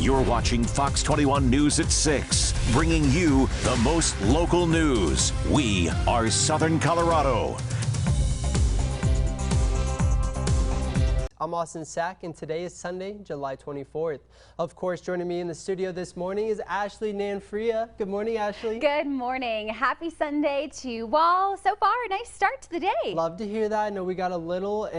You're watching Fox 21 News at 6, bringing you the most local news. We are Southern Colorado. I'm Austin Sack, and today is Sunday, July 24th. Of course, joining me in the studio this morning is Ashley Nanfria. Good morning, Ashley. Good morning. Happy Sunday to you all. So far, a nice start to the day. Love to hear that. I know we got a lot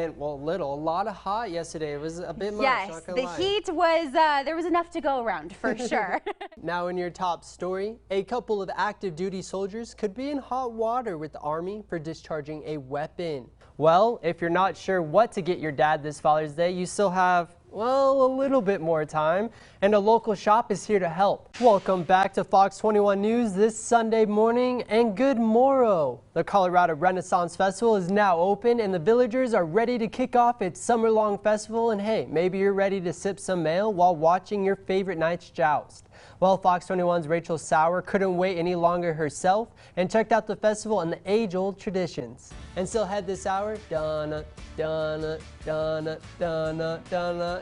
of hot yesterday. It was a bit much. Yes, the heat was, there was enough to go around for sure. Now in your top story, a couple of active duty soldiers could be in hot water with the Army for discharging a weapon. Well, if you're not sure what to get your dad this Father's Day, you still have, well, a little bit more time, and a local shop is here to help. Welcome back to Fox 21 News this Sunday morning, and good morrow. The Colorado Renaissance Festival is now open, and the villagers are ready to kick off its summer-long festival, and hey, maybe you're ready to sip some mail while watching your favorite night's joust. Well, Fox 21's Rachel Sauer couldn't wait any longer herself and checked out the festival and the age-old traditions. And still ahead this hour,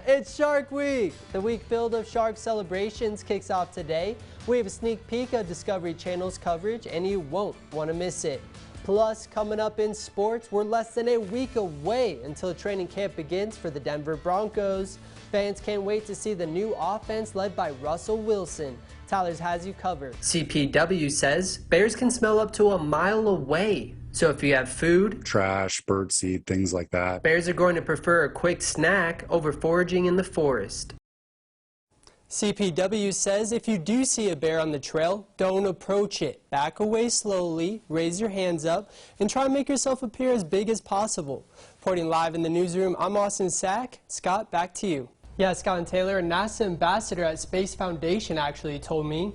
it's Shark Week! The week filled of shark celebrations kicks off today. We have a sneak peek of Discovery Channel's coverage, and you won't want to miss it. Plus, coming up in sports, we're less than a week away until training camp begins for the Denver Broncos. Fans can't wait to see the new offense led by Russell Wilson. Tyler's has you covered. CPW says bears can smell up to a mile away. So if you have food, trash, birdseed, things like that, bears are going to prefer a quick snack over foraging in the forest. CPW says if you do see a bear on the trail, don't approach it. Back away slowly, raise your hands up, and try and make yourself appear as big as possible. Reporting live in the newsroom, I'm Austin Sack. Scott, back to you. Yeah, Scott and Taylor, a NASA ambassador at Space Foundation actually told me,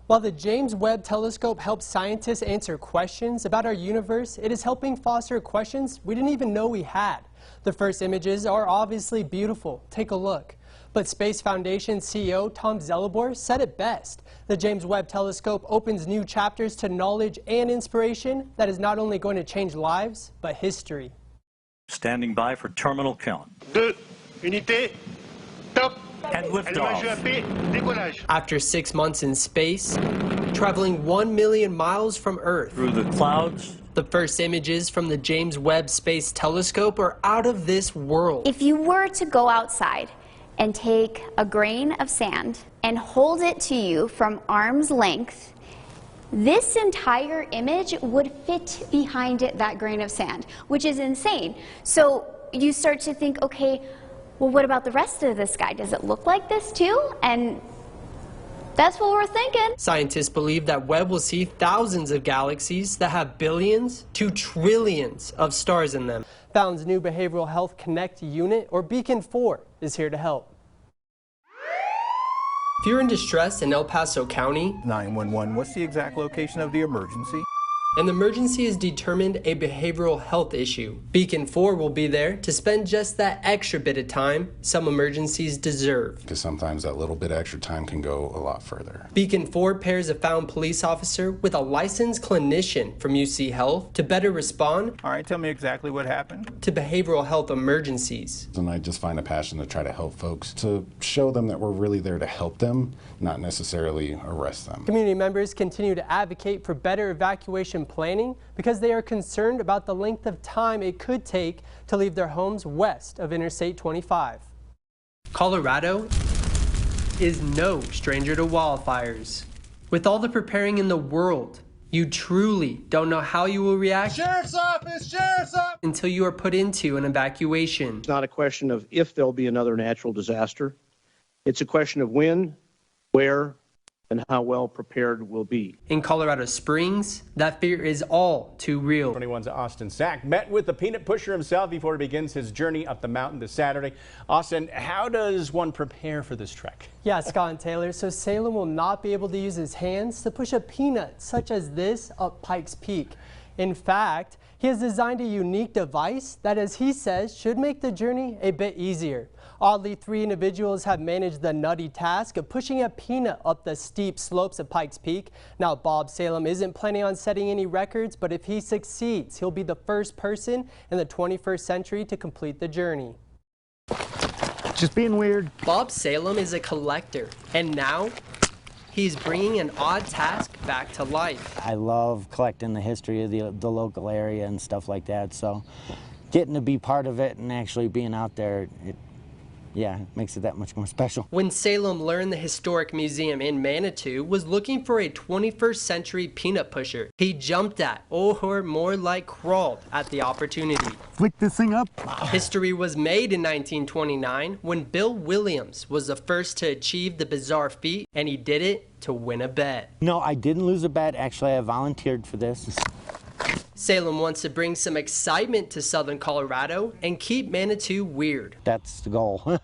while the James Webb Telescope helps scientists answer questions about our universe, it is helping foster questions we didn't even know we had. The first images are obviously beautiful. Take a look. But Space Foundation CEO Tom Zelibor said it best. The James Webb Telescope opens new chapters to knowledge and inspiration that is not only going to change lives, but history. Standing by for terminal count. Deux, unité, top. And liftoff. After 6 months in space, traveling 1 million miles from Earth. Through the clouds. The first images from the James Webb Space Telescope are out of this world. If you were to go outside and take a grain of sand and hold it to you from arm's length, this entire image would fit behind it, that grain of sand, which is insane. So you start to think, okay, well, what about the rest of the sky? Does it look like this too? And that's what we're thinking. Scientists believe that Webb will see thousands of galaxies that have billions to trillions of stars in them. Found's new Behavioral Health Connect unit, or Beacon 4, is here to help. If you're in distress in El Paso County, 911, what's the exact location of the emergency? and the emergency is determined a behavioral health issue, Beacon 4 will be there to spend just that extra bit of time some emergencies deserve. Because sometimes that little bit of extra time can go a lot further. Beacon 4 pairs a found police officer with a licensed clinician from UC Health to better respond. All right, tell me exactly what happened. To behavioral health emergencies. And I just find a passion to try to help folks, to show them that we're really there to help them, not necessarily arrest them. Community members continue to advocate for better evacuation planning because they are concerned about the length of time it could take to leave their homes west of Interstate 25. Colorado is no stranger to wildfires. With all the preparing in the world, you truly don't know how you will react. Sheriff's office! Sheriff's office! Until you are put into an evacuation. It's not a question of if there'll be another natural disaster. It's a question of when, where, and how well prepared we'll be. In Colorado Springs, that fear is all too real. 21's Austin Sack met with the peanut pusher himself before he begins his journey up the mountain this Saturday. Austin, how does one prepare for this trek? Yeah, Scott and Taylor, so Salem will not be able to use his hands to push a peanut such as this up Pikes Peak. In fact, he has designed a unique device that, as he says, should make the journey a bit easier. Oddly, 3 individuals have managed the nutty task of pushing a peanut up the steep slopes of Pikes Peak. Now, Bob Salem isn't planning on setting any records, but if he succeeds, he'll be the first person in the 21st century to complete the journey. Just being weird. Bob Salem is a collector, and now he's bringing an odd task back to life. I love collecting the history of the local area and stuff like that, so getting to be part of it and actually being out there, yeah, it makes it that much more special. When Salem learned the historic museum in Manitou was looking for a 21st century peanut pusher, he jumped at, or more like crawled at the opportunity. Flick this thing up. History was made in 1929 when Bill Williams was the first to achieve the bizarre feat, and he did it to win a bet. No, I didn't lose a bet. Actually, I volunteered for this. Salem wants to bring some excitement to southern Colorado and keep Manitou weird. That's the goal.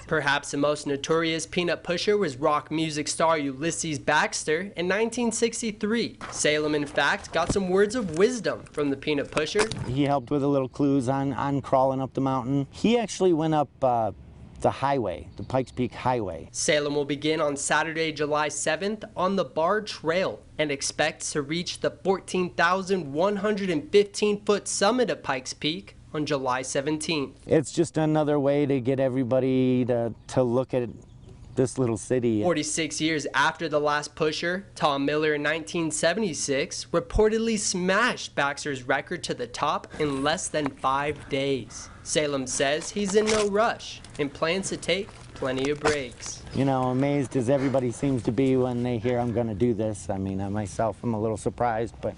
Perhaps the most notorious peanut pusher was rock music star Ulysses Baxter in 1963. Salem, in fact, got some words of wisdom from the peanut pusher. He helped with a little clues on crawling up the mountain. He actually went up the highway, the Pikes Peak Highway. Salem will begin on Saturday, July 7th on the Bar Trail and expects to reach the 14,115-foot summit of Pikes Peak on July 17th. It's just another way to get everybody to look at this little city. 46 years after the last pusher, Tom Miller in 1976 reportedly smashed Baxter's record to the top in less than 5 days. Salem says he's in no rush and plans to take plenty of breaks. You know, amazed as everybody seems to be when they hear I'm going to do this. I mean, I myself am a little surprised, but...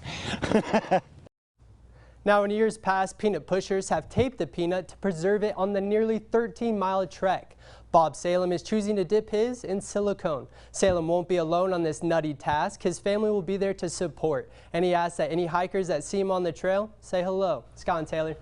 Now, in years past, peanut pushers have taped the peanut to preserve it on the nearly 13-mile trek. Bob Salem is choosing to dip his in silicone. Salem won't be alone on this nutty task. His family will be there to support. And he asks that any hikers that see him on the trail say hello. Scott and Taylor.